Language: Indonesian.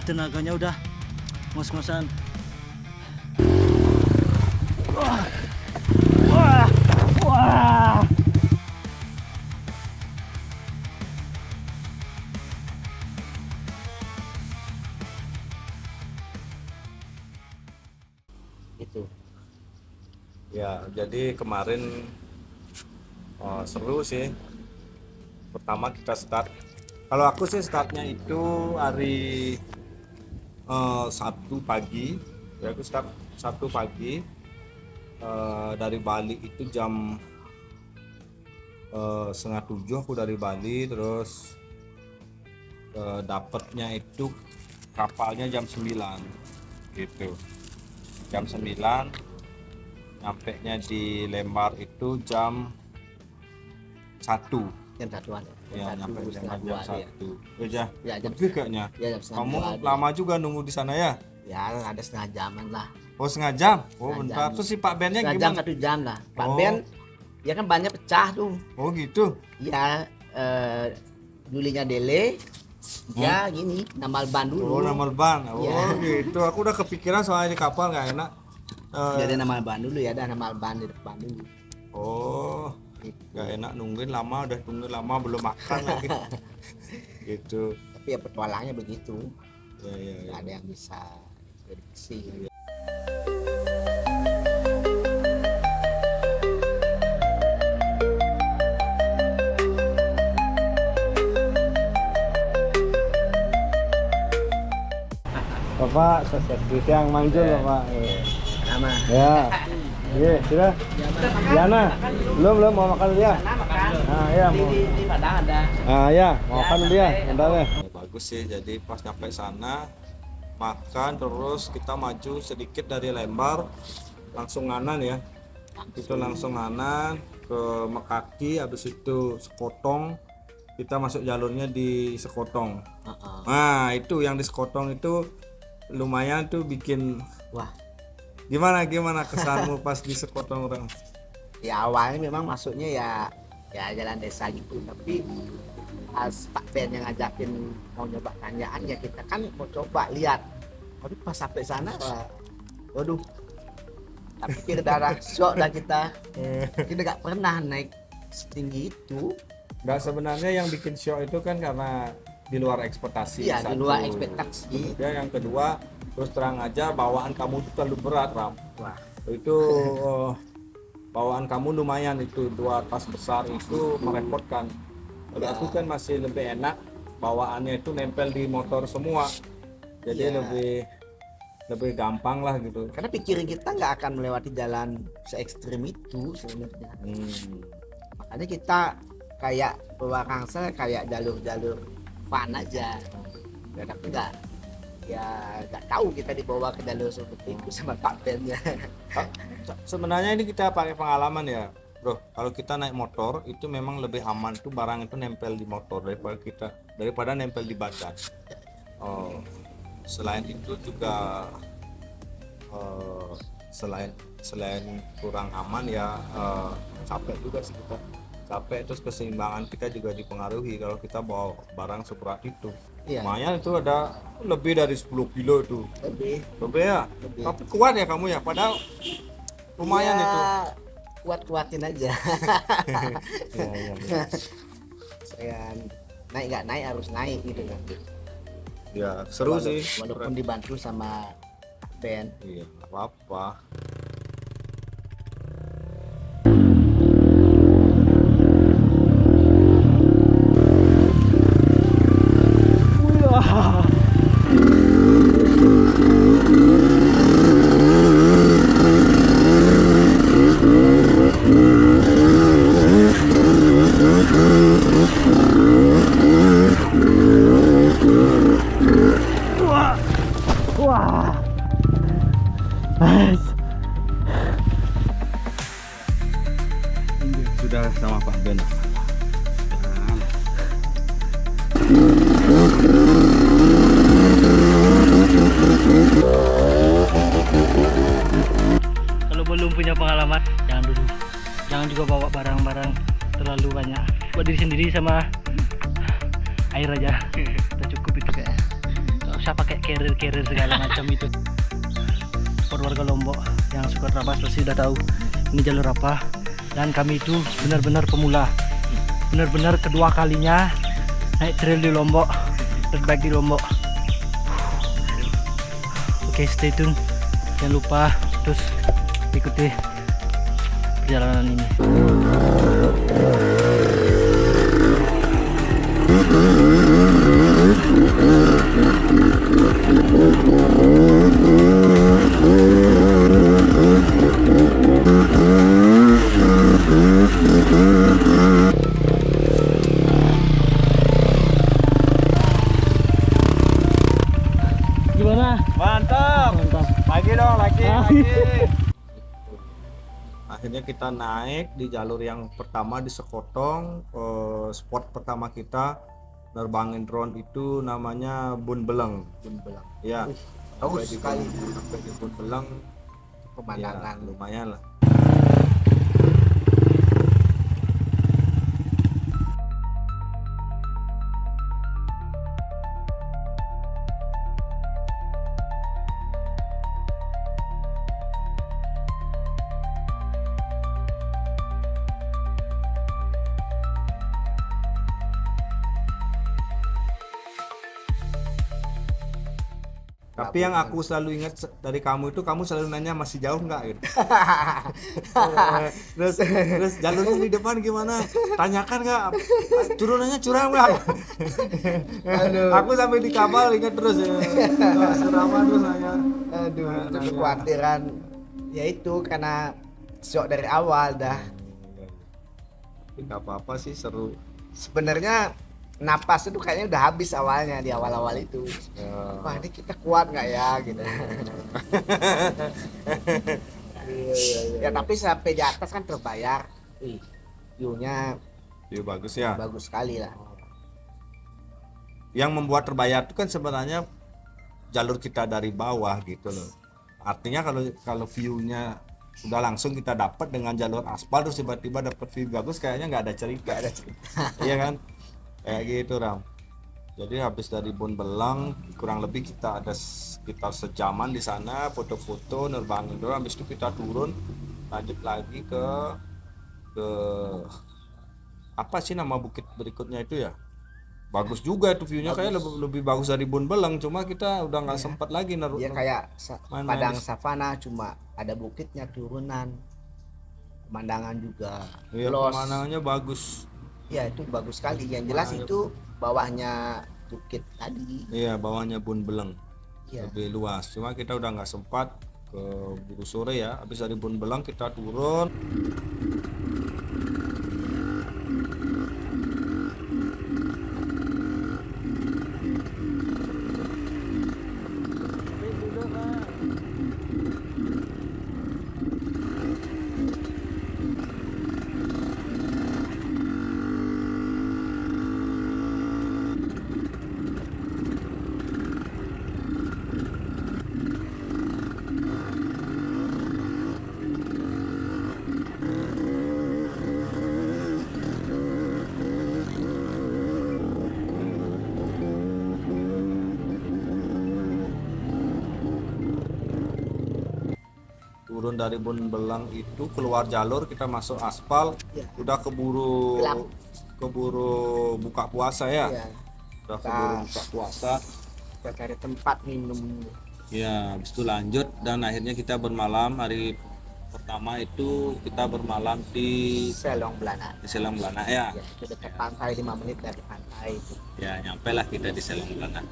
tenaganya udah ngos-ngosan. Wah. Itu. Ya, jadi kemarin seru sih. Pertama kita start. Kalau aku sih startnya itu hari Sabtu pagi. Ya, aku start Sabtu pagi. Dari Bali itu jam 6:30 aku dari Bali, terus dapatnya itu kapalnya jam 9 gitu. Jam 9 nyampenya di Lembar itu jam 1. Jam satuan. Ya, nyampe jam 1. Ya, Ya, jam lebih kayaknya. Ya, jam setengah Kamu dua ada. lama juga nunggu di sana ya? Ya, ada setengah jaman lah. Oh, setengah jam. Oh, Setengah bentar. jam. Terus si Pak Bennya Setengah jam, gimana? 1 jam lah. Pak Oh. Ben, ya kan bannya pecah tuh. Oh, gitu. Ya, dulinya dele. Ya, gini, namal ban dulu. Oh, namal ban. Oh, Ya. gitu. Aku udah kepikiran soalnya di kapal nggak enak. Jadi namal ban dulu ya, ada namal ban di depan dulu. Oh, Gitu. nggak enak nungguin lama, udah tunggu lama belum makan lagi. Gitu. Tapi ya petualangnya begitu. Ya, ya, ya. Nggak ada yang bisa prediksi. Bapak, yang manjul Bapak. Nama. Ya. Iya, sudah. Diana, belum mau makan dulu ya? Nah, ya mau. Di Padang ada. Ah ya, mau makan dulu ya, bentar ya. Bagus sih, jadi pas nyampe sana makan terus kita maju sedikit dari Lembar langsung Nganan ya. Itu langsung Nganan ke Mekaki, habis itu Sekotong. Kita masuk jalurnya di Sekotong. Nah, itu yang di Sekotong itu lumayan tuh bikin Wah, gimana kesanmu pas di Sekotong orang? ya awalnya memang masuknya ya jalan desa gitu, tapi pas Pak Ben yang ngajakin mau nyoba tanjaan ya kita kan mau coba lihat. Tapi pas sampai sana, waduh, tak pikir darah shock dah kita nggak pernah naik setinggi itu. Nggak, sebenarnya yang bikin show itu kan karena di luar ekspektasi. Iya, di satu. luar ekspektasi. Kemudian yang kedua, terus terang aja bawaan kamu itu terlalu berat, Ram. Wah, Itu bawaan kamu lumayan, itu 2 tas besar itu merepotkan. Kalau Ya. aku kan masih lebih enak bawaannya itu nempel di motor semua. Jadi Ya. lebih gampang lah gitu. karena pikiran kita nggak akan melewati jalan se-ekstrim itu sebenarnya. Makanya kita kayak bawa Rangsel kayak jalur-jalur fun aja. Ya, tapi nggak tahu kita dibawa ke jalur seperti itu sama Pak Ben ya. Sebenarnya ini kita pakai pengalaman ya, bro. Kalau kita naik motor itu memang lebih aman tuh barang itu nempel di motor daripada nempel di badan. Oh, selain itu juga selain kurang aman ya, capek juga sih kita. Capek, terus keseimbangan kita juga dipengaruhi kalau kita bawa barang seberat itu. Iya. Lumayan itu ada lebih dari 10 kilo itu. Lebih ya. Lebih. Tapi kuat ya kamu ya, padahal lumayan Ya, itu. kuat-kuatin aja. Ya. Saya naik nggak naik harus naik gitu kan. Ya, seru sih. Walaupun dibantu sama Ben. Iya, apa-apa. Sudah sama Pak Ben. Kalau belum punya pengalaman, jangan dulu. Jangan juga bawa barang-barang terlalu banyak. Buat diri sendiri sama air aja. Kita cukup itu kayaknya. Nggak usah pakai carrier segala macam itu. Buat warga Lombok yang suka terabas pasti udah tahu ini jalur apa. Dan kami itu benar-benar pemula, benar-benar kedua kalinya naik trail di Lombok, terbaik di Lombok. Oke, stay tune, jangan lupa terus ikuti perjalanan ini. Gimana? Mantap. Mantap. Lagi dong, lagi. Ah. Akhirnya kita naik di jalur yang pertama di Sekotong. Spot pertama kita nerbangin drone itu namanya Bun Beleng. Bun Beleng. Ya, Bagus sekali sampai di Bun Beleng pemandangan. ya, lumayan lah. Tapi yang aku selalu ingat dari kamu itu, kamu selalu nanya masih jauh nggak gitu. terus jalurnya di depan gimana? Tanyakan nggak? Turunannya curam nggak? Aduh. Aku sampai di kapal ingat terus ya. Serama terus nanya. Aduh, itu Nanya. kekhawatiran. Ya itu karena shock dari awal dah. Nggak apa-apa sih, seru. Sebenarnya napas itu kayaknya udah habis awalnya di awal-awal itu. Wah, ini kita kuat nggak ya gitu. Ya tapi sampai di atas kan terbayar. Wih, view-nya Iya bagus ya. bagus sekali lah. Yang membuat terbayar itu kan sebenarnya jalur kita dari bawah gitu loh. Artinya kalau view-nya udah langsung kita dapat dengan jalur aspal terus tiba-tiba dapat view bagus, kayaknya nggak ada cerita. Iya kan? Kayak gitu Ram. Jadi habis dari Bun Beleng kurang lebih kita ada sekitar sejaman di sana, foto-foto, nerbangin drone. Habis itu kita turun lanjut lagi ke apa sih nama bukit berikutnya itu ya? Bagus juga itu view-nya, kayak lebih bagus dari Bun Beleng, cuma kita udah nggak sempat lagi Dia kayak Mana padang di- savana, cuma ada bukitnya, turunan, pemandangan juga. Iya, Los. pemandangannya bagus. Ya itu bagus sekali. Yang jelas itu bawahnya bukit tadi. Iya, bawahnya Bun Beleng. Iya. Lebih luas, cuma kita udah nggak sempat ke buru sore ya. Habis dari Bun Beleng kita turun. Turun dari Bun Beleng itu keluar jalur, kita masuk aspal. Iya. Udah keburu Gelap. buka puasa ya. Iya. Udah Kita- keburu buka puasa. Kita cari tempat minum. Ya, habis itu lanjut dan akhirnya kita bermalam. Hari pertama itu kita bermalam di Selong Belana. Selang Belana ya. Ya, itu dekat pantai, 5 menit dari pantai. Ya, nyampe lah kita di Selang Belana.